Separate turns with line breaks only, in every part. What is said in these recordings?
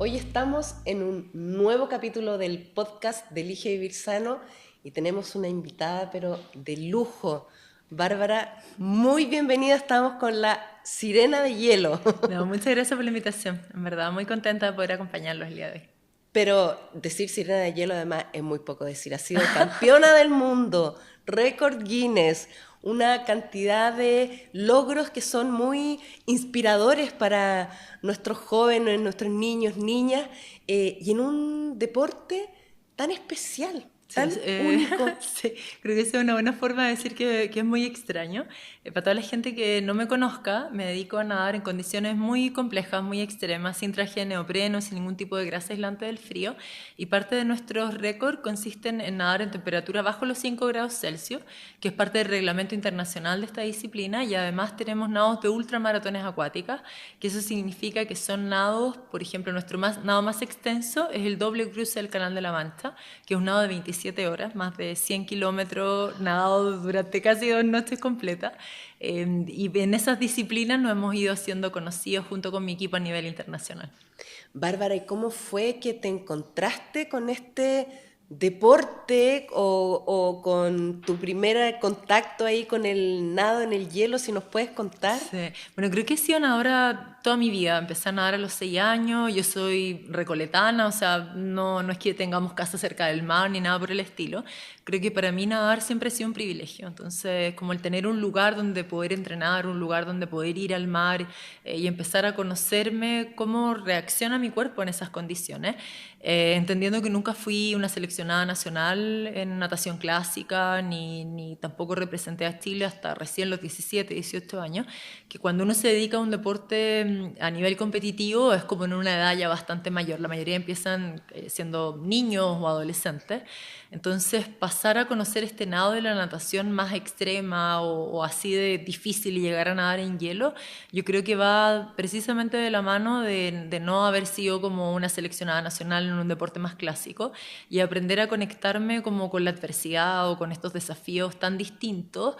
Hoy estamos en un nuevo capítulo del podcast de Elige Vivir Sano y tenemos una invitada pero de lujo. Bárbara, muy bienvenida, estamos con la Sirena de Hielo.
No, muchas gracias por la invitación. En verdad, muy contenta de poder acompañarlos el día de hoy.
Pero decir Sirena de Hielo además es muy poco decir. Ha sido campeona del mundo, récord Guinness, una cantidad de logros que son muy inspiradores para nuestros jóvenes, nuestros niños, niñas, y en un deporte tan especial,
Sí,
tan único.
sí, creo que esa es una buena forma de decir que es muy extraño. Para toda la gente que no me conozca, me dedico a nadar en condiciones muy complejas, muy extremas, sin traje de neopreno, sin ningún tipo de grasa aislante del frío. Y parte de nuestros récords consisten en nadar en temperatura bajo los 5 grados Celsius, que es parte del reglamento internacional de esta disciplina. Y además tenemos nados de ultramaratones acuáticas, que eso significa que son nados, por ejemplo, nuestro nado más extenso es el doble cruce del Canal de la Mancha, que es un nado de 27 horas, más de 100 kilómetros nadados durante casi 2 noches completas. Y en esas disciplinas nos hemos ido haciendo conocidos junto con mi equipo a nivel internacional.
Bárbara, ¿y cómo fue que te encontraste con este deporte o con tu primer contacto ahí con el nado en el hielo? Si nos puedes contar.
Sí. Bueno, creo que he sido nadadora toda mi vida. Empecé a nadar a los 6 años. Yo soy recoletana, o sea, no es que tengamos casa cerca del mar ni nada por el estilo. Creo que para mí nadar siempre ha sido un privilegio. Entonces, como el tener un lugar donde poder entrenar, un lugar donde poder ir al mar y empezar a conocerme cómo reacciona mi cuerpo en esas condiciones. Entendiendo que nunca fui una seleccionada nacional en natación clásica, ni tampoco representé a Chile hasta recién los 17, 18 años, que cuando uno se dedica a un deporte a nivel competitivo es como en una edad ya bastante mayor. La mayoría empiezan siendo niños o adolescentes. Entonces, pasar a conocer este nado de la natación más extrema o así de difícil y llegar a nadar en hielo, yo creo que va precisamente de la mano de no haber sido como una seleccionada nacional en un deporte más clásico y aprender a conectarme como con la adversidad o con estos desafíos tan distintos,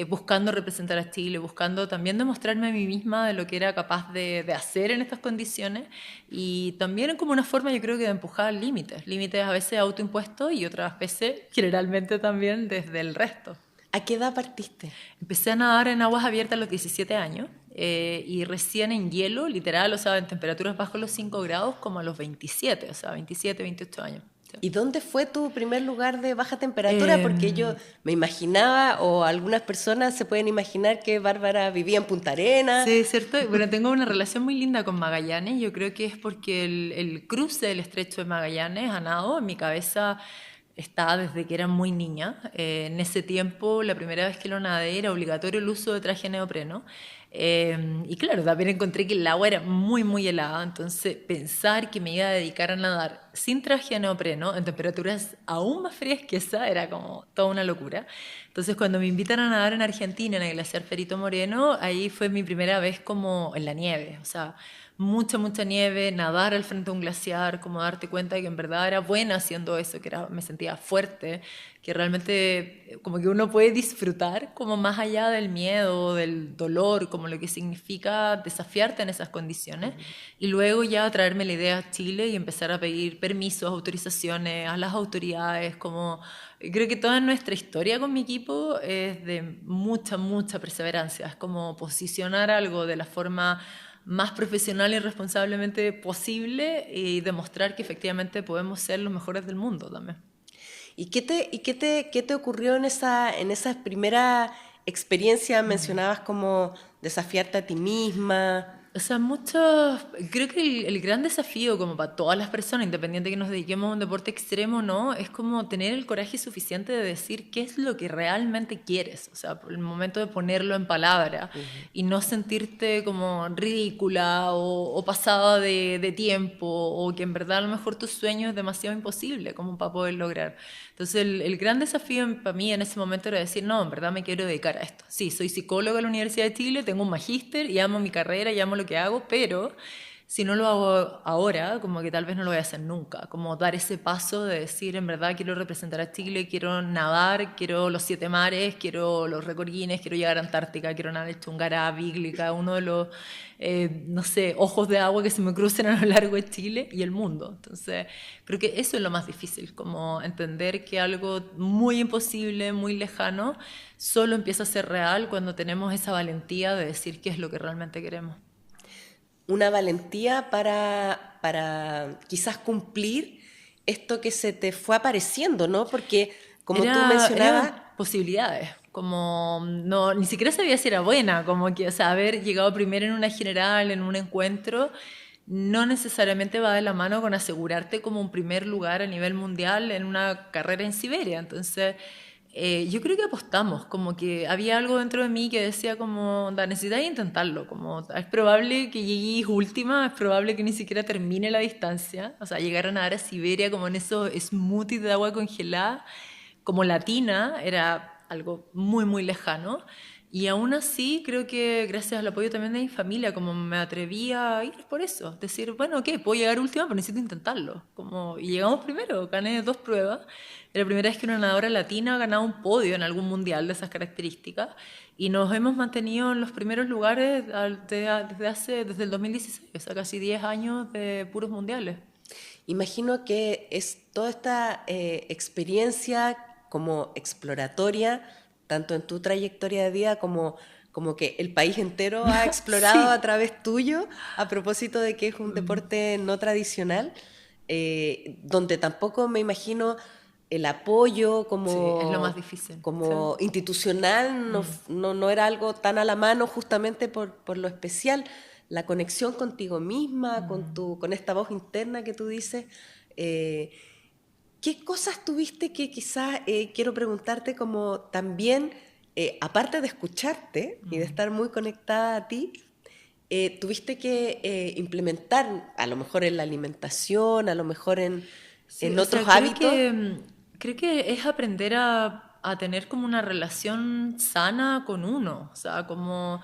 buscando representar a Chile, buscando también demostrarme a mí misma de lo que era capaz de hacer en estas condiciones y también como una forma yo creo que de empujar límites, límites a veces autoimpuestos y otras veces generalmente también desde el resto.
¿A qué edad partiste?
Empecé a nadar en aguas abiertas a los 17 años y recién en hielo, literal, o sea, en temperaturas bajo los 5 grados como a los 27, o sea, 27, 28 años. Sí.
¿Y dónde fue tu primer lugar de baja temperatura?
Eh,
Porque yo me imaginaba, o algunas personas se pueden imaginar que Bárbara vivía en Punta Arenas.
sí, es cierto. Bueno, tengo una relación muy linda con Magallanes. Yo creo que es porque el cruce del estrecho de Magallanes a nado en mi cabeza está desde que era muy niña. En ese tiempo, la primera vez que lo nadé era obligatorio el uso de traje neopreno. Y claro, también encontré que el agua era muy, muy helada. Entonces, pensar que me iba a dedicar a nadar sin traje de neopreno en temperaturas aún más frías que esa era como toda una locura. Entonces, cuando me invitan a nadar en Argentina, en el glaciar Perito Moreno, ahí fue mi primera vez como en la nieve. O sea, mucha, mucha nieve, nadar al frente de un glaciar, como darte cuenta de que en verdad era buena haciendo eso, que era, me sentía fuerte, que realmente como que uno puede disfrutar como más allá del miedo, del dolor, como lo que significa desafiarte en esas condiciones. Y luego ya traerme la idea a Chile y empezar a pedir permisos, autorizaciones a las autoridades, como creo que toda nuestra historia con mi equipo es de mucha, mucha perseverancia, es como posicionar algo de la forma más profesional y responsablemente posible y demostrar que efectivamente podemos ser los mejores del mundo también.
¿Y qué te ocurrió en esa primera experiencia? Mencionabas como desafiarte a ti misma.
O sea, creo que el gran desafío como para todas las personas, independiente de que nos dediquemos a un deporte extremo o no, es como tener el coraje suficiente de decir qué es lo que realmente quieres. O sea, por el momento de ponerlo en palabra y no sentirte como ridícula o pasada de tiempo o que en verdad a lo mejor tu sueño es demasiado imposible como para poder lograr. Entonces el gran desafío para mí en ese momento era decir, no, en verdad me quiero dedicar a esto. Sí, soy psicóloga en la Universidad de Chile, tengo un magíster y amo mi carrera y amo lo que hago, pero si no lo hago ahora, como que tal vez no lo voy a hacer nunca, como dar ese paso de decir, en verdad quiero representar a Chile, quiero nadar, quiero los 7 mares, quiero los récord Guinness, quiero llegar a Antártica, quiero nadar el Chungará, Bíglica, uno de los, no sé, ojos de agua que se me crucen a lo largo de Chile y el mundo. Entonces, creo que eso es lo más difícil, como entender que algo muy imposible, muy lejano, solo empieza a ser real cuando tenemos esa valentía de decir qué es lo que realmente queremos.
Una valentía para quizás cumplir esto que se te fue apareciendo, ¿no? Porque como tú mencionabas,
Eran posibilidades, como no, ni siquiera sabía si era buena, como que, o sea, haber llegado primero en una general, en un encuentro, no necesariamente va de la mano con asegurarte como un primer lugar a nivel mundial en una carrera en Siberia. Entonces, yo creo que apostamos, como que había algo dentro de mí que decía como, da, necesitáis intentarlo, como es probable que lleguéis última, es probable que ni siquiera termine la distancia, o sea, llegar a nadar a Siberia como en esos smoothies de agua congelada, como latina, era algo muy, muy lejano. Y aún así, creo que gracias al apoyo también de mi familia, como me atreví a ir por eso. Decir, bueno, ok, puedo llegar última, pero necesito intentarlo. Como, y llegamos primero, gané 2 pruebas. Era la primera vez que una nadadora latina ganaba un podio en algún mundial de esas características. Y nos hemos mantenido en los primeros lugares desde el 2016, o sea, casi 10 años de puros mundiales.
imagino que es toda esta experiencia como exploratoria, tanto en tu trayectoria de vida como que el país entero ha explorado a
Sí.
través tuyo, a propósito de que es un deporte no tradicional, donde tampoco me imagino el apoyo
Sí, es lo más difícil. Sí.
como institucional no era algo tan a la mano justamente por lo especial, la conexión contigo misma, con esta voz interna que tú dices. eh, ¿Qué cosas tuviste que quizás quiero preguntarte como también, aparte de escucharte y de estar muy conectada a ti, tuviste que implementar a lo mejor en la alimentación, a lo mejor
Sí,
en
o
otros
sea,
hábitos?
creo que es aprender a tener como una relación sana con uno. O sea, como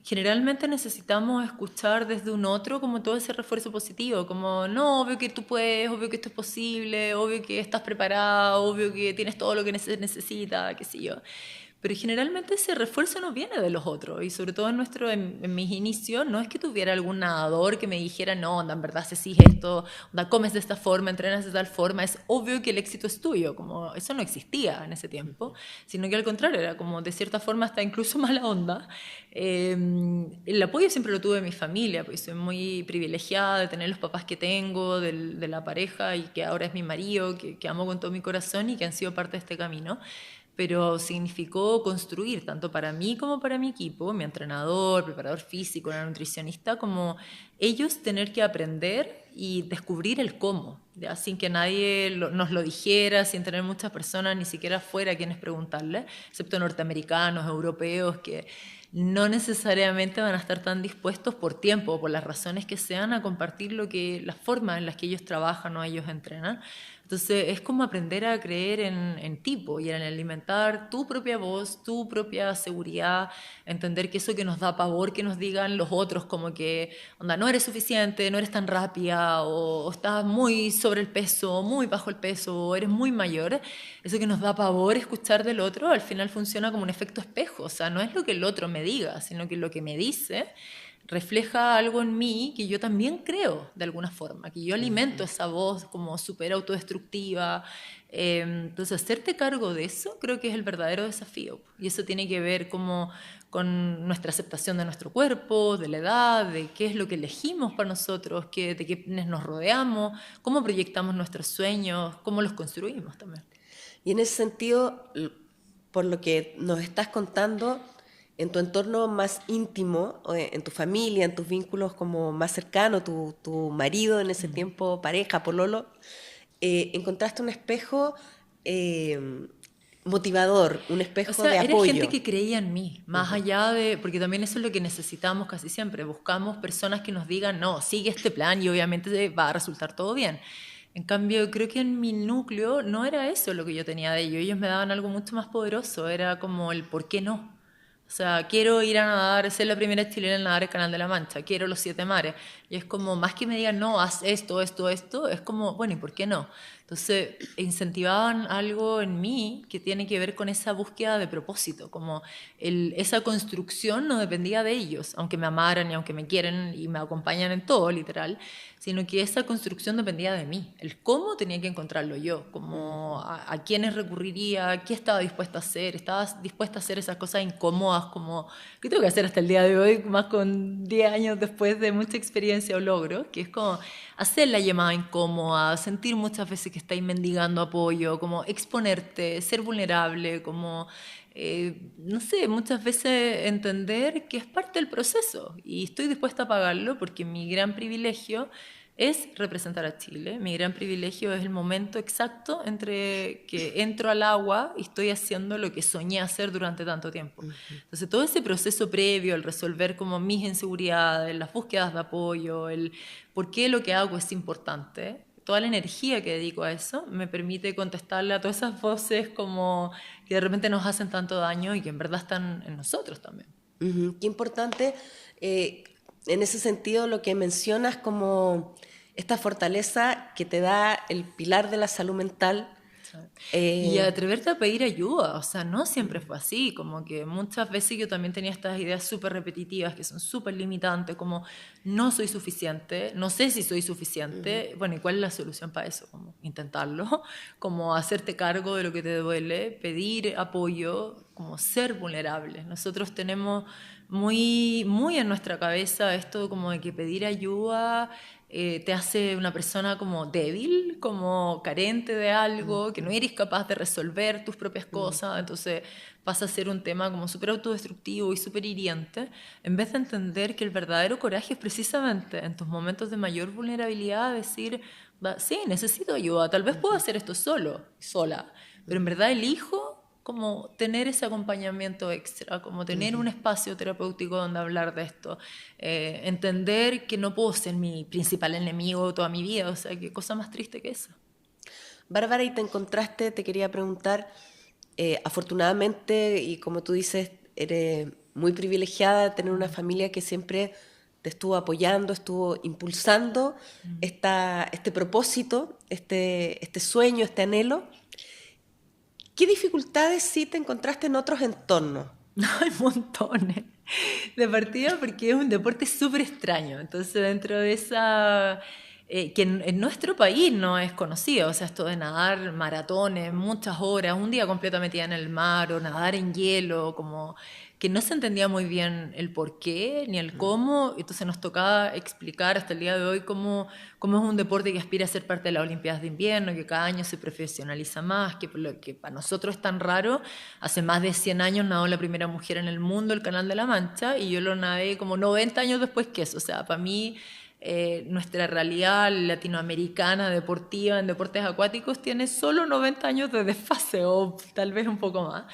generalmente necesitamos escuchar desde un otro como todo ese refuerzo positivo, como no, obvio que tú puedes, obvio que esto es posible, obvio que estás preparado, obvio que tienes todo lo que necesitas, qué sé yo. Pero generalmente ese refuerzo no viene de los otros y sobre todo en mis inicios no es que tuviera algún nadador que me dijera no, onda, en verdad se sigue esto, onda, comes de esta forma, entrenas de tal forma, es obvio que el éxito es tuyo, como eso no existía en ese tiempo, sino que al contrario era como de cierta forma hasta incluso mala onda. El apoyo siempre lo tuve de mi familia, porque soy muy privilegiada de tener los papás que tengo, de la pareja y que ahora es mi marido, que amo con todo mi corazón y que han sido parte de este camino, pero significó construir, tanto para mí como para mi equipo, mi entrenador, preparador físico, la nutricionista, como ellos tener que aprender y descubrir el cómo, ¿ya? Sin que nadie nos lo dijera, sin tener muchas personas, ni siquiera fuera a quienes preguntarle, excepto norteamericanos, europeos, que no necesariamente van a estar tan dispuestos por tiempo o por las razones que sean a compartir las formas en las que ellos trabajan o ellos entrenan. Entonces es como aprender a creer en ti po, y en alimentar tu propia voz, tu propia seguridad, entender que eso que nos da pavor que nos digan los otros, como que onda, no eres suficiente, no eres tan rápida, o estás muy sobre el peso, muy bajo el peso, o eres muy mayor, eso que nos da pavor escuchar del otro, al final funciona como un efecto espejo, o sea, no es lo que el otro me diga, sino que lo que me dice refleja algo en mí que yo también creo de alguna forma, que yo alimento esa voz como súper autodestructiva. Entonces, hacerte cargo de eso creo que es el verdadero desafío. Y eso tiene que ver como con nuestra aceptación de nuestro cuerpo, de la edad, de qué es lo que elegimos para nosotros, de quienes nos rodeamos, cómo proyectamos nuestros sueños, cómo los construimos también.
Y en ese sentido, por lo que nos estás contando, en tu entorno más íntimo, en tu familia, en tus vínculos como más cercanos, tu marido en ese tiempo, pareja, pololo, encontraste un espejo motivador, un
O
espejo
sea,
de
era gente
apoyo.
que creía en mí, más allá de, porque también eso es lo que necesitamos casi siempre, buscamos personas que nos digan, no, sigue este plan y obviamente va a resultar todo bien. En cambio, creo que en mi núcleo no era eso lo que yo tenía de ellos, ellos me daban algo mucho más poderoso, era como el por qué no. O sea, quiero ir a nadar, ser la primera chilena en nadar el Canal de la Mancha, quiero los 7 mares. Y es como, más que me digan, no, haz esto, esto, esto, es como, bueno, ¿y por qué no? Entonces, incentivaban algo en mí que tiene que ver con esa búsqueda de propósito, como esa construcción no dependía de ellos, aunque me amaran y aunque me quieren y me acompañan en todo, literal, sino que esa construcción dependía de mí. El cómo tenía que encontrarlo yo, como a quiénes recurriría, qué estaba dispuesta a hacer, estaba dispuesta a hacer esas cosas incómodas, como, ¿qué tengo que hacer hasta el día de hoy, más con 10 años después de mucha experiencia o logro? Que es como hacer la llamada incómoda, sentir muchas veces que estáis mendigando apoyo, como exponerte, ser vulnerable, como no sé, muchas veces entender que es parte del proceso y estoy dispuesta a pagarlo porque mi gran privilegio es representar a Chile. Mi gran privilegio es el momento exacto entre que entro al agua y estoy haciendo lo que soñé hacer durante tanto tiempo. Entonces, todo ese proceso previo, el resolver como mis inseguridades, las búsquedas de apoyo, el por qué lo que hago es importante, toda la energía que dedico a eso me permite contestarle a todas esas voces como que de repente nos hacen tanto daño y que en verdad están en nosotros también.
Qué importante, en ese sentido, lo que mencionas como esta fortaleza que te da el pilar de la salud mental.
Y atreverte a pedir ayuda, o sea, no siempre fue así, como que muchas veces yo también tenía estas ideas súper repetitivas que son súper limitantes, como no soy suficiente, no sé si soy suficiente, bueno, ¿y cuál es la solución para eso? Como intentarlo, como hacerte cargo de lo que te duele, pedir apoyo, como ser vulnerable. Nosotros tenemos muy en nuestra cabeza esto como de que pedir ayuda te hace una persona como débil, como carente de algo, que no eres capaz de resolver tus propias cosas, entonces pasa a ser un tema como súper autodestructivo y súper hiriente, en vez de entender que el verdadero coraje es precisamente en tus momentos de mayor vulnerabilidad decir, sí, necesito ayuda, tal vez puedo hacer esto solo, sola, pero en verdad elijo como tener ese acompañamiento extra, como tener un espacio terapéutico donde hablar de esto, entender que no puedo ser mi principal enemigo toda mi vida, o sea, qué cosa más triste que esa.
Bárbara, y te encontraste, te quería preguntar, afortunadamente, y como tú dices, eres muy privilegiada de tener una familia que siempre te estuvo apoyando, estuvo impulsando este propósito, este sueño, este anhelo. ¿Qué dificultades sí te encontraste en otros entornos?
Hay montones de partida porque es un deporte súper extraño. Entonces, dentro de esa... que en nuestro país no es conocido, o sea, esto de nadar maratones, muchas horas, un día completo metida en el mar o nadar en hielo, como que no se entendía muy bien el por qué ni el cómo, entonces nos tocaba explicar hasta el día de hoy cómo es un deporte que aspira a ser parte de las Olimpiadas de Invierno, que cada año se profesionaliza más, que por lo que para nosotros es tan raro, hace más de 100 años nadó la primera mujer en el mundo el Canal de la Mancha y yo lo nadé como 90 años después que eso, o sea, para mí nuestra realidad latinoamericana deportiva en deportes acuáticos tiene solo 90 años de desfase o tal vez un poco más.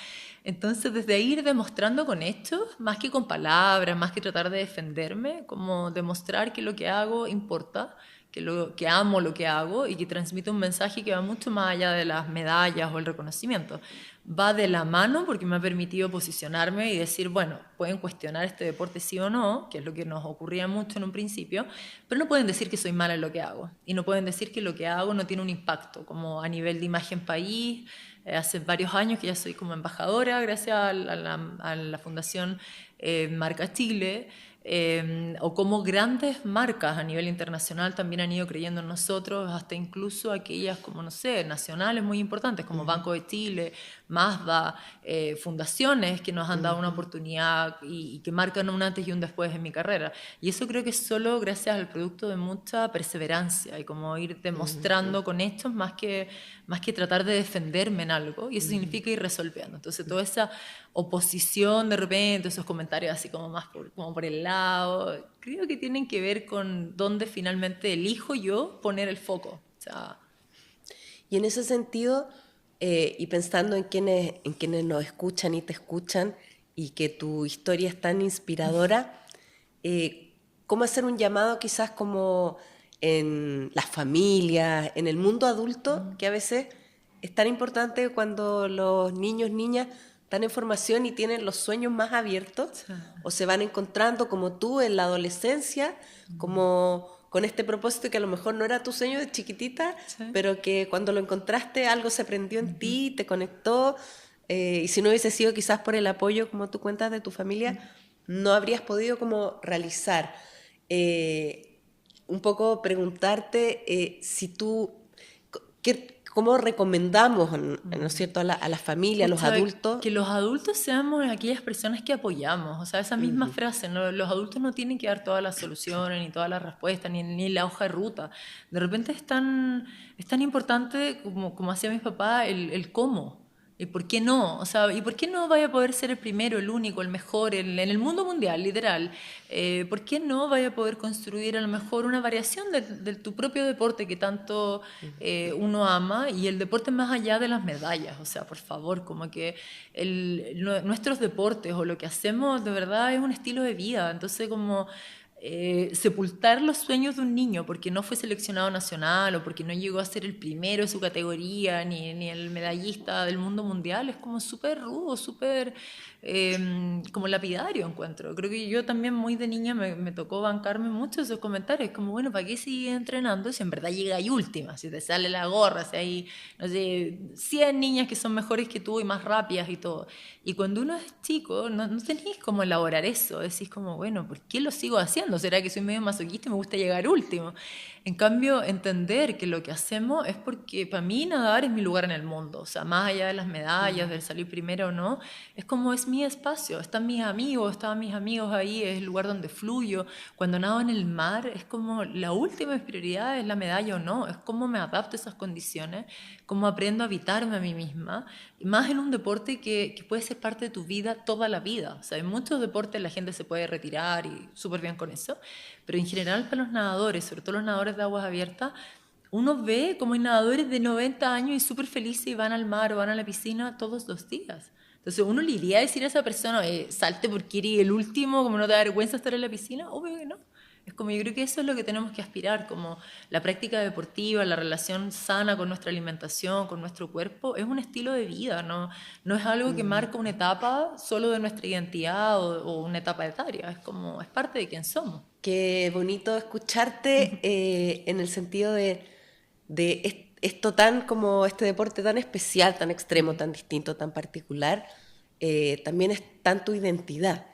Entonces, desde ahí ir demostrando con hechos, más que con palabras, más que tratar de defenderme, como demostrar que lo que hago importa, que amo lo que hago y que transmite un mensaje que va mucho más allá de las medallas o el reconocimiento. Va de la mano porque me ha permitido posicionarme y decir, bueno, pueden cuestionar este deporte sí o no, que es lo que nos ocurría mucho en un principio, pero no pueden decir que soy mala en lo que hago y no pueden decir que lo que hago no tiene un impacto, como a nivel de imagen país. Hace varios años que ya soy como embajadora gracias a la Fundación Marca Chile, o como grandes marcas a nivel internacional también han ido creyendo en nosotros, hasta incluso aquellas como, no sé, nacionales muy importantes como Banco de Chile, Mazda, fundaciones que nos han dado una oportunidad y que marcan un antes y un después en mi carrera. Y eso creo que es solo gracias al producto de mucha perseverancia y como ir demostrando con hechos más que tratar de defenderme en algo, y eso significa ir resolviendo. Entonces toda esa oposición de repente, esos comentarios así como más como por el lado, creo que tienen que ver con dónde finalmente elijo yo poner el foco. O sea,
y en ese sentido, y pensando en quienes nos escuchan y te escuchan, y que tu historia es tan inspiradora, ¿cómo hacer un llamado quizás como en las familias, en el mundo adulto, que a veces es tan importante cuando los niños, niñas están en formación y tienen los sueños más abiertos,
Sí.
o se van encontrando como tú en la adolescencia, como con este propósito que a lo mejor no era tu sueño de chiquitita,
Sí.
pero que cuando lo encontraste algo se prendió en ti, te conectó, y si no hubiese sido quizás por el apoyo, como tú cuentas, de tu familia, no habrías podido como realizar. Un poco preguntarte si tú, ¿cómo recomendamos, ¿no es cierto?, a la familia, a los
Pucha,
adultos?
que los adultos seamos aquellas personas que apoyamos, o sea, esa misma frase, ¿no? Los adultos no tienen que dar todas las soluciones, ni todas las respuestas, ni la hoja de ruta. De repente es tan importante como hacía mis papás, el cómo. ¿Y por qué no? O sea, ¿y por qué no vaya a poder ser el primero, el único, el mejor en el mundo mundial, literal? ¿Por qué no vaya a poder construir a lo mejor una variación de tu propio deporte que tanto uno ama y el deporte más allá de las medallas? O sea, por favor, como que nuestros deportes o lo que hacemos de verdad es un estilo de vida. Entonces, como sepultar los sueños de un niño porque no fue seleccionado nacional o porque no llegó a ser el primero de su categoría ni el medallista del mundo mundial es como súper rudo, súper como lapidario encuentro. Creo que yo también muy de niña me tocó bancarme mucho esos comentarios, como bueno, ¿para qué sigues entrenando si en verdad llega y última? Si te sale la gorra, si hay, no sé, 100 niñas que son mejores que tú y más rápidas y todo. Y cuando uno es chico, no tenéis cómo elaborar eso, decís como, bueno, ¿por qué lo sigo haciendo? ¿Será que soy medio masoquista y me gusta llegar último? En cambio, entender que lo que hacemos es porque para mí nadar es mi lugar en el mundo, o sea, más allá de las medallas, del salir primero o no, es como es mi espacio, están mis amigos ahí, es el lugar donde fluyo. Cuando nado en el mar es como la última prioridad es la medalla o no, es cómo me adapto a esas condiciones, cómo aprendo a habitarme a mí misma, y más en un deporte que puede ser parte de tu vida toda la vida. O sea, en muchos deportes la gente se puede retirar y súper bien con eso, pero en general para los nadadores, sobre todo los nadadores de aguas abiertas, uno ve como hay nadadores de 90 años y súper felices y van al mar o van a la piscina todos los días. Entonces uno le iría a decir a esa persona, salte porque eres el último, como no te da vergüenza estar en la piscina, obvio que no. Es como yo creo que eso es lo que tenemos que aspirar, como la práctica deportiva, la relación sana con nuestra alimentación, con nuestro cuerpo, es un estilo de vida, no es algo que marca una etapa solo de nuestra identidad o una etapa etaria, es como, es parte de quién somos.
Qué bonito escucharte en el sentido de esto tan como este deporte tan especial, tan extremo, tan distinto, tan particular, también es tan tu identidad.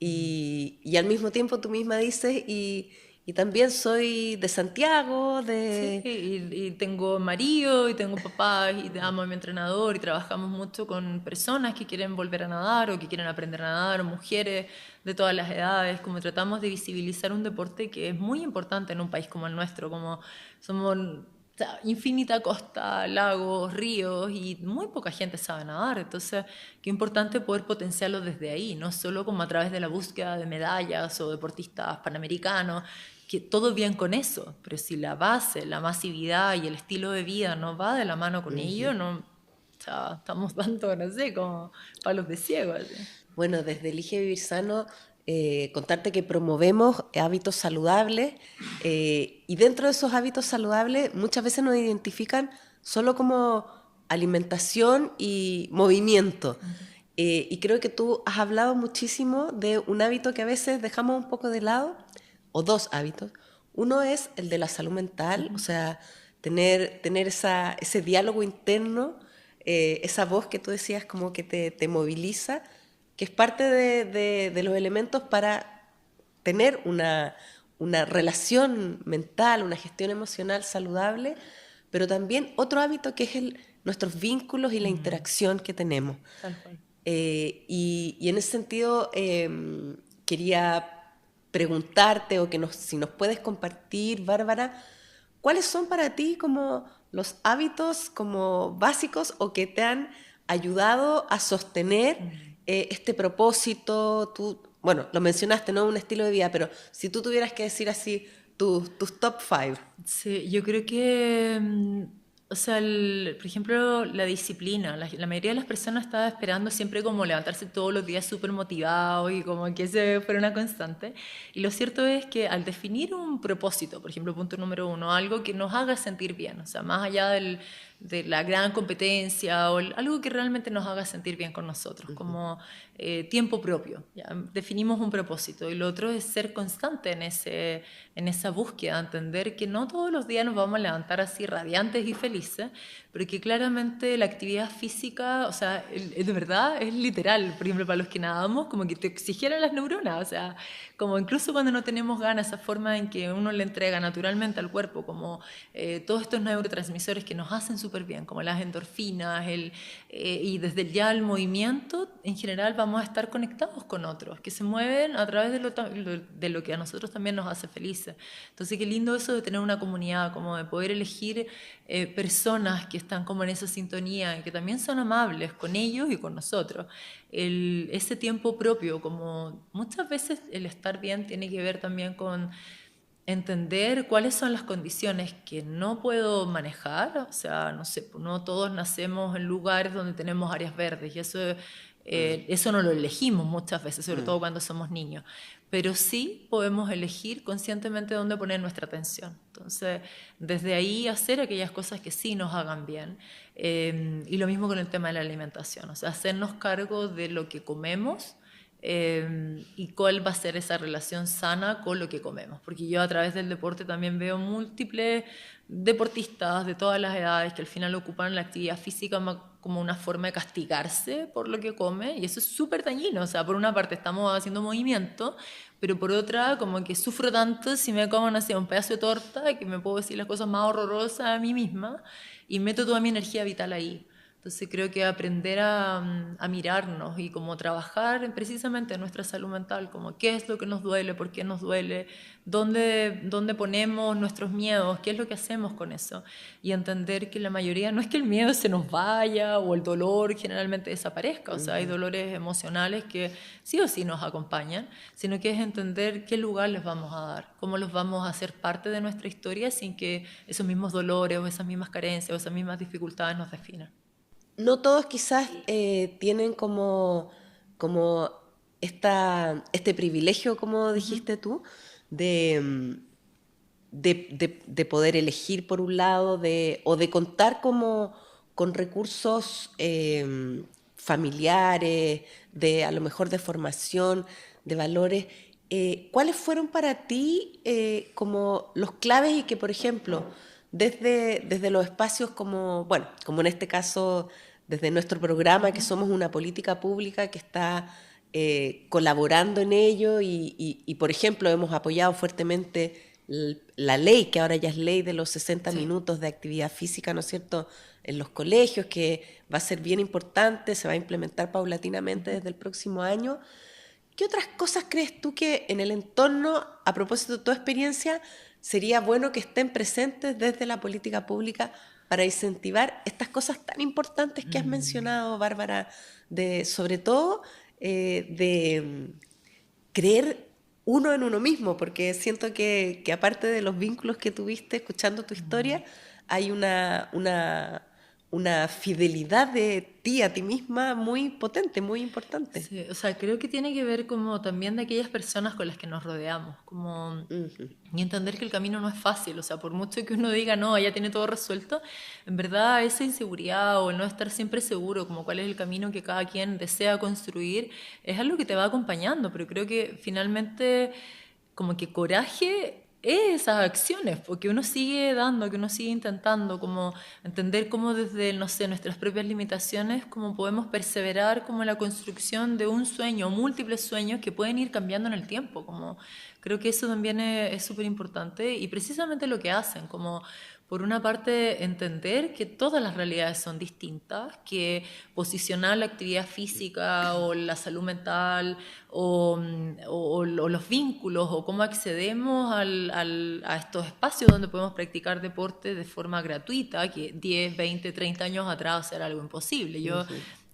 Y al mismo tiempo tú misma dices, y también soy de Santiago,
Sí, y tengo marido y tengo papás y te amo a mi entrenador y trabajamos mucho con personas que quieren volver a nadar o que quieren aprender a nadar o mujeres de todas las edades, como tratamos de visibilizar un deporte que es muy importante en un país como el nuestro, como somos infinita costa, lagos, ríos y muy poca gente sabe nadar, entonces qué importante poder potenciarlo desde ahí, no solo como a través de la búsqueda de medallas o deportistas panamericanos, que todo bien con eso, pero si la base, la masividad y el estilo de vida no va de la mano con ello, no, o sea, estamos dando, no sé, como palos de ciego. Así.
bueno, desde Elige Vivir Sano, contarte que promovemos hábitos saludables, y dentro de esos hábitos saludables muchas veces nos identifican solo como alimentación y movimiento. Y creo que tú has hablado muchísimo de un hábito que a veces dejamos un poco de lado, o dos hábitos. Uno es el de la salud mental, o sea, tener ese diálogo interno, esa voz que tú decías como que te moviliza, que es parte de los elementos para tener una relación mental, una gestión emocional saludable, pero también otro hábito que es nuestros vínculos y la interacción que tenemos.
Tal cual.
Y en ese sentido quería preguntarte, o que si nos puedes compartir, Bárbara, ¿cuáles son para ti como los hábitos como básicos o que te han ayudado a sostener este propósito? Tú, bueno, lo mencionaste, ¿no? Un estilo de vida, pero si tú tuvieras que decir así tus top 5.
Sí, yo creo que, o sea, por ejemplo, la disciplina. La mayoría de las personas estaba esperando siempre como levantarse todos los días súper motivados y como que ese fuera una constante. Y lo cierto es que al definir un propósito, por ejemplo, punto número 1, algo que nos haga sentir bien, o sea, más allá de la gran competencia o algo que realmente nos haga sentir bien con nosotros, como tiempo propio. ¿Ya? Definimos un propósito y lo otro es ser constante en esa búsqueda, entender que no todos los días nos vamos a levantar así radiantes y felices, pero que claramente la actividad física, o sea, de verdad es literal. Por ejemplo, para los que nadamos, como que te exigieran las neuronas, o sea, como incluso cuando no tenemos ganas, esa forma en que uno le entrega naturalmente al cuerpo, como todos estos neurotransmisores que nos hacen súper bien, como las endorfinas, y desde ya el movimiento, en general vamos a estar conectados con otros, que se mueven a través de lo que a nosotros también nos hace felices. Entonces, qué lindo eso de tener una comunidad, como de poder elegir personas que están como en esa sintonía, que también son amables con ellos y con nosotros. Ese tiempo propio, como muchas veces el estar bien tiene que ver también con entender cuáles son las condiciones que no puedo manejar, o sea, no sé, no todos nacemos en lugares donde tenemos áreas verdes y eso no lo elegimos muchas veces, sobre todo cuando somos niños, pero sí podemos elegir conscientemente dónde poner nuestra atención. Entonces, desde ahí hacer aquellas cosas que sí nos hagan bien. Y lo mismo con el tema de la alimentación, o sea, hacernos cargo de lo que comemos, y cuál va a ser esa relación sana con lo que comemos. Porque yo a través del deporte también veo múltiples deportistas de todas las edades que al final ocupan la actividad física como una forma de castigarse por lo que come, y eso es súper dañino. O sea, por una parte estamos haciendo movimiento, pero por otra como que sufro tanto si me como, no sé, un pedazo de torta, que me puedo decir las cosas más horrorosas a mí misma y meto toda mi energía vital ahí. Entonces creo que aprender a mirarnos y como trabajar precisamente en nuestra salud mental, como qué es lo que nos duele, por qué nos duele, dónde ponemos nuestros miedos, qué es lo que hacemos con eso. Y entender que la mayoría no es que el miedo se nos vaya o el dolor generalmente desaparezca, o sea, hay dolores emocionales que sí o sí nos acompañan, sino que es entender qué lugar les vamos a dar, cómo los vamos a hacer parte de nuestra historia sin que esos mismos dolores o esas mismas carencias o esas mismas dificultades nos definan.
No todos quizás tienen como este privilegio, como dijiste tú, de, de poder elegir por un lado, o de contar como con recursos familiares, de a lo mejor de formación, de valores. ¿Cuáles fueron para ti como los claves y que, por ejemplo, desde los espacios como, bueno, como en este caso, desde nuestro programa, que somos una política pública que está colaborando en ello y, por ejemplo, hemos apoyado fuertemente la ley, que ahora ya es ley de los 60 minutos de actividad física, ¿no es cierto?, en los colegios, que va a ser bien importante, se va a implementar paulatinamente desde el próximo año. ¿Qué otras cosas crees tú que en el entorno, a propósito de tu experiencia, sería bueno que estén presentes desde la política pública para incentivar estas cosas tan importantes que has mencionado, Bárbara, sobre todo de creer uno en uno mismo? Porque siento que aparte de los vínculos que tuviste escuchando tu historia, hay una fidelidad de ti a ti misma muy potente, muy importante.
Sí, o sea, creo que tiene que ver como también de aquellas personas con las que nos rodeamos, como y entender que el camino no es fácil, o sea, por mucho que uno diga, no, ya tiene todo resuelto, en verdad esa inseguridad o el no estar siempre seguro, como cuál es el camino que cada quien desea construir, es algo que te va acompañando, pero creo que finalmente como que coraje esas acciones, porque uno sigue dando, que uno sigue intentando, como entender cómo desde, no sé, nuestras propias limitaciones, cómo podemos perseverar como la construcción de un sueño, múltiples sueños que pueden ir cambiando en el tiempo, como creo que eso también es súper importante y precisamente lo que hacen, como por una parte entender que todas las realidades son distintas, que posicionar la actividad física o la salud mental o los vínculos o cómo accedemos a estos espacios donde podemos practicar deporte de forma gratuita, que 10, 20, 30 años atrás era algo imposible. Yo,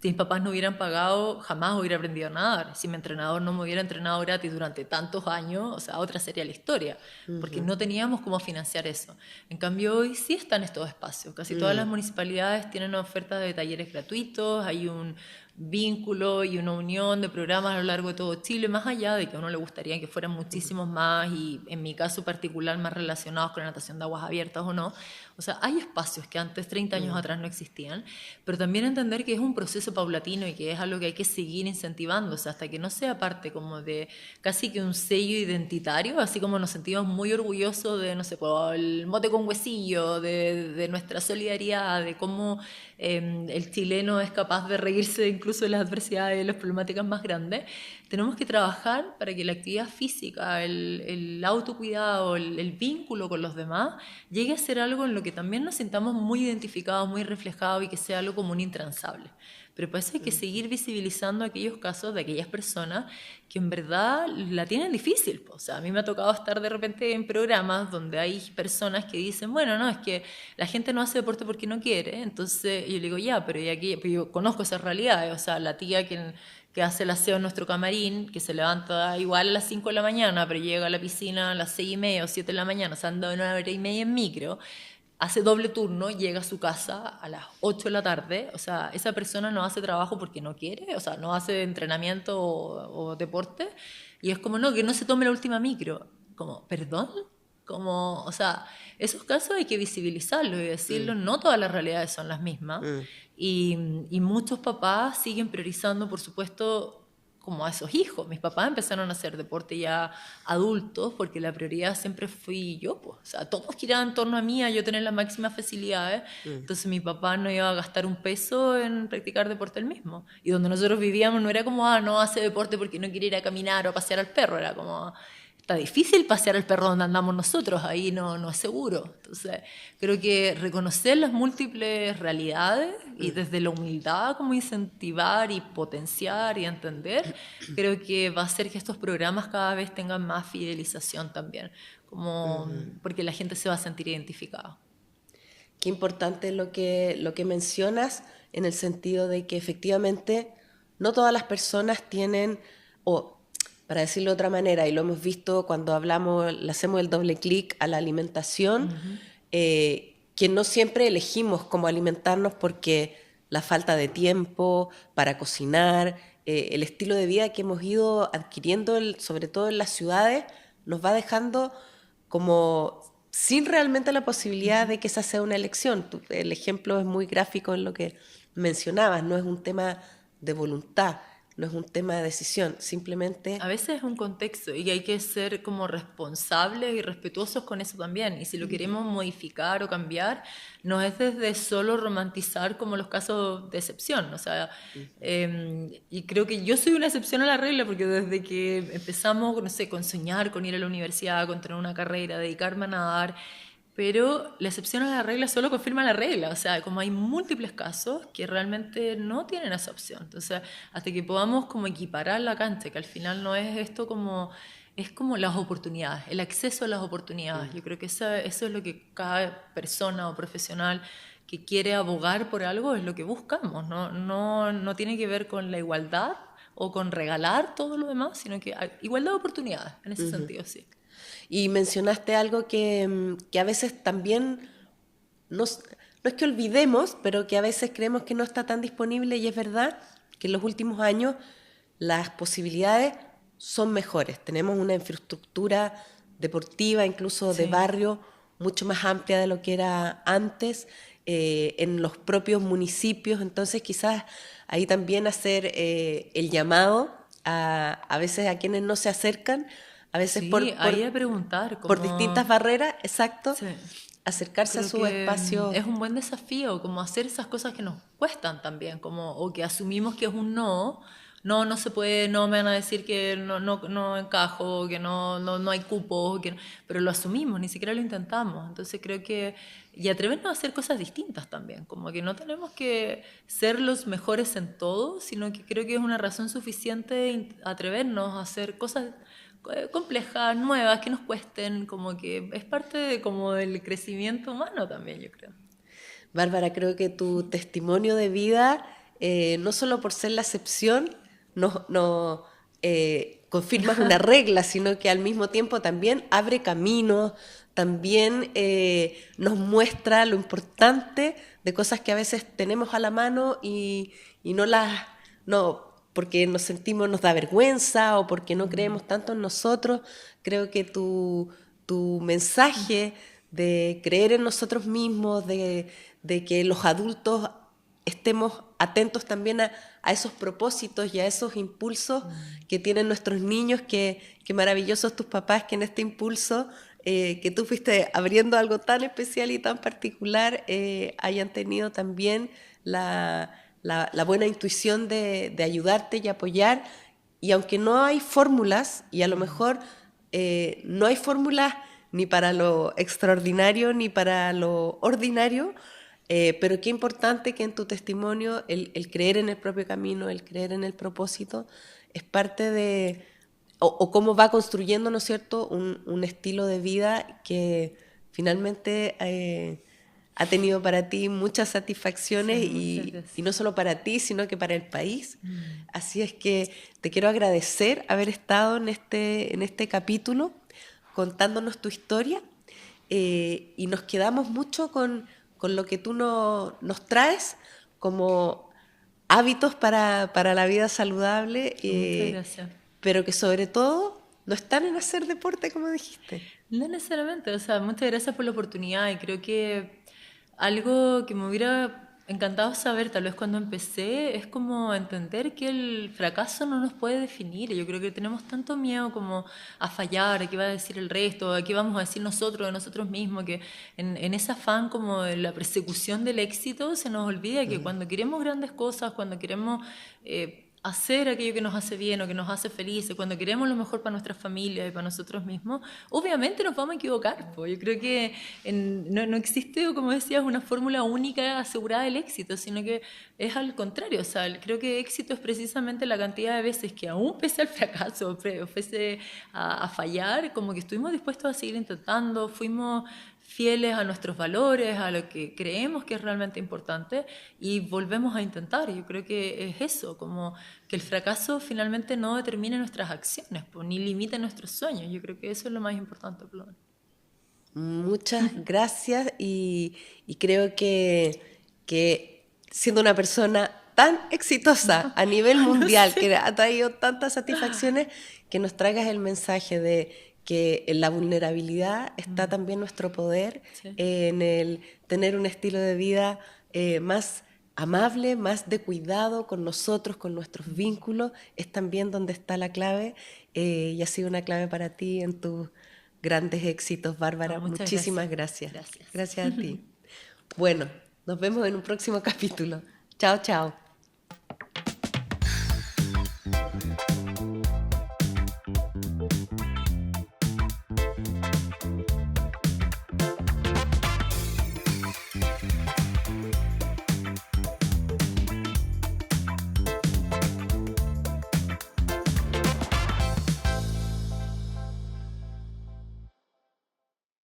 si mis papás no hubieran pagado, jamás hubiera aprendido a nadar. Si mi entrenador no me hubiera entrenado gratis durante tantos años, o sea, otra sería la historia, porque no teníamos cómo financiar eso. En cambio, hoy sí están estos espacios. Casi todas las municipalidades tienen ofertas de talleres gratuitos, hay vínculo y una unión de programas a lo largo de todo Chile, más allá de que a uno le gustaría que fueran muchísimos más y en mi caso particular más relacionados con la natación de aguas abiertas o no. O sea, hay espacios que antes, 30 años atrás, no existían, pero también entender que es un proceso paulatino y que es algo que hay que seguir incentivando, o sea, hasta que no sea parte como de casi que un sello identitario, así como nos sentimos muy orgullosos de, no sé, el mote con huesillo, de nuestra solidaridad, de cómo el chileno es capaz de reírse incluso de las adversidades y de las problemáticas más grandes. Tenemos que trabajar para que la actividad física, el autocuidado, el vínculo con los demás llegue a ser algo en lo que también nos sintamos muy identificados, muy reflejados y que sea algo como un intransable. Pero para eso hay que seguir visibilizando aquellos casos de aquellas personas que en verdad la tienen difícil. O sea, a mí me ha tocado estar de repente en programas donde hay personas que dicen, bueno, no, es que la gente no hace deporte porque no quiere. Entonces yo le digo, ya, pero y aquí, pues yo conozco esas realidades. O sea, la tía que hace el aseo en nuestro camarín, que se levanta igual a las 5 de la mañana, pero llega a la piscina a las 6:30 o 7 de la mañana, o sea, anda 1 hora y media en micro, hace doble turno, llega a su casa a las 8 de la tarde, o sea, esa persona no hace trabajo porque no quiere, o sea, no hace entrenamiento o deporte, y es como, no, que no se tome la última micro, como, ¿perdón? Como, o sea, esos casos hay que visibilizarlos y decirlo, no todas las realidades son las mismas, y muchos papás siguen priorizando, por supuesto, como a esos hijos. Mis papás empezaron a hacer deporte ya adultos porque la prioridad siempre fui yo, pues. O sea, todos giraban en torno a mí, a yo tener las máximas facilidades. Entonces mi papá no iba a gastar un peso en practicar deporte él mismo. Y donde nosotros vivíamos no era como, no hace deporte porque no quiere ir a caminar o a pasear al perro. Era como, está difícil pasear al perro donde andamos nosotros, ahí no es seguro. Entonces, creo que reconocer las múltiples realidades y desde la humildad como incentivar y potenciar y entender, creo que va a hacer que estos programas cada vez tengan más fidelización también, como, porque la gente se va a sentir identificada.
Qué importante lo que mencionas en el sentido de que efectivamente no todas las personas tienen, o para decirlo de otra manera, y lo hemos visto cuando hablamos, le hacemos el doble clic a la alimentación, que no siempre elegimos cómo alimentarnos porque la falta de tiempo para cocinar, el estilo de vida que hemos ido adquiriendo, sobre todo en las ciudades, nos va dejando como sin realmente la posibilidad de que esa sea una elección. El ejemplo es muy gráfico en lo que mencionabas, no es un tema de voluntad, no es un tema de decisión, simplemente...
A veces es un contexto y hay que ser como responsables y respetuosos con eso también. Y si lo queremos modificar o cambiar, no es desde solo romantizar como los casos de excepción. O sea, y creo que yo soy una excepción a la regla porque desde que empezamos, no sé, con soñar, con ir a la universidad, con tener una carrera, dedicarme a nadar, pero la excepción a la regla solo confirma la regla, o sea, como hay múltiples casos que realmente no tienen esa opción. Entonces, hasta que podamos como equiparar la cancha, que al final no es esto como, es como las oportunidades, el acceso a las oportunidades. Yo creo que eso es lo que cada persona o profesional que quiere abogar por algo es lo que buscamos, no tiene que ver con la igualdad o con regalar todo lo demás, sino que hay igualdad de oportunidades, en ese sentido, sí.
Y mencionaste algo que a veces también, no es que olvidemos, pero que a veces creemos que no está tan disponible, y es verdad que en los últimos años las posibilidades son mejores. Tenemos una infraestructura deportiva, incluso de barrio, mucho más amplia de lo que era antes, en los propios municipios. Entonces quizás ahí también hacer el llamado a veces a quienes no se acercan, a veces
ahí a preguntar,
por distintas barreras, exacto,
sí.
acercarse
Creo
a su
que
espacio.
es un buen desafío, como hacer esas cosas que nos cuestan también, como, o que asumimos que es un no se puede, no me van a decir que no encajo, que no hay cupos, pero lo asumimos, ni siquiera lo intentamos. Entonces creo que, y atrevernos a hacer cosas distintas también, como que no tenemos que ser los mejores en todo, sino que creo que es una razón suficiente atrevernos a hacer cosas complejas, nuevas, que nos cuesten, como que es parte como del crecimiento humano también, yo creo.
Bárbara, creo que tu testimonio de vida, no solo por ser la excepción, no confirmas una regla, sino que al mismo tiempo también abre caminos, también nos muestra lo importante de cosas que a veces tenemos a la mano y no las no porque nos da vergüenza o porque no creemos tanto en nosotros. Creo que tu mensaje de creer en nosotros mismos, de que los adultos estemos atentos también a esos propósitos y a esos impulsos que tienen nuestros niños, que maravillosos tus papás que en este impulso que tú fuiste abriendo algo tan especial y tan particular, hayan tenido también la buena intuición de ayudarte y apoyar. Y aunque no hay fórmulas, y a lo mejor no hay fórmulas ni para lo extraordinario ni para lo ordinario, pero qué importante que en tu testimonio el creer en el propio camino, el creer en el propósito, es parte de, o cómo va construyendo, ¿no es cierto?, un estilo de vida que finalmente ha tenido para ti muchas satisfacciones y no solo para ti, sino que para el país. Así es que te quiero agradecer haber estado en este capítulo contándonos tu historia y nos quedamos mucho con lo que tú nos traes como hábitos para la vida saludable,
Muchas gracias.
pero que sobre todo no están en hacer deporte, como dijiste.
No necesariamente, o sea, muchas gracias por la oportunidad y creo que algo que me hubiera encantado saber tal vez cuando empecé es como entender que el fracaso no nos puede definir. Yo creo que tenemos tanto miedo como a fallar, a qué va a decir el resto, a qué vamos a decir nosotros de nosotros mismos, que en ese afán como de la persecución del éxito se nos olvida que cuando queremos grandes cosas, cuando queremos hacer aquello que nos hace bien o que nos hace felices, cuando queremos lo mejor para nuestra familia y para nosotros mismos, obviamente nos vamos a equivocar. Pues. Yo creo que no existe, como decías, una fórmula única asegurada del éxito, sino que es al contrario. O sea, creo que éxito es precisamente la cantidad de veces que aún pese al fracaso, pese a fallar, como que estuvimos dispuestos a seguir intentando, fuimos fieles a nuestros valores, a lo que creemos que es realmente importante y volvemos a intentar. Yo creo que es eso, como que el fracaso finalmente no determine nuestras acciones, pues, ni limite nuestros sueños. Yo creo que eso es lo más importante.
Muchas gracias y creo que siendo una persona tan exitosa a nivel mundial,
Sí.
que ha traído tantas satisfacciones, que nos traigas el mensaje de que en la vulnerabilidad está también nuestro poder,
Sí.
en el tener un estilo de vida más amable, más de cuidado con nosotros, con nuestros vínculos, es también donde está la clave y ha sido una clave para ti en tus grandes éxitos, Bárbara.
No, muchas
Muchísimas gracias.
Gracias.
Gracias a ti. Bueno, nos vemos en un próximo capítulo. Chao, chao.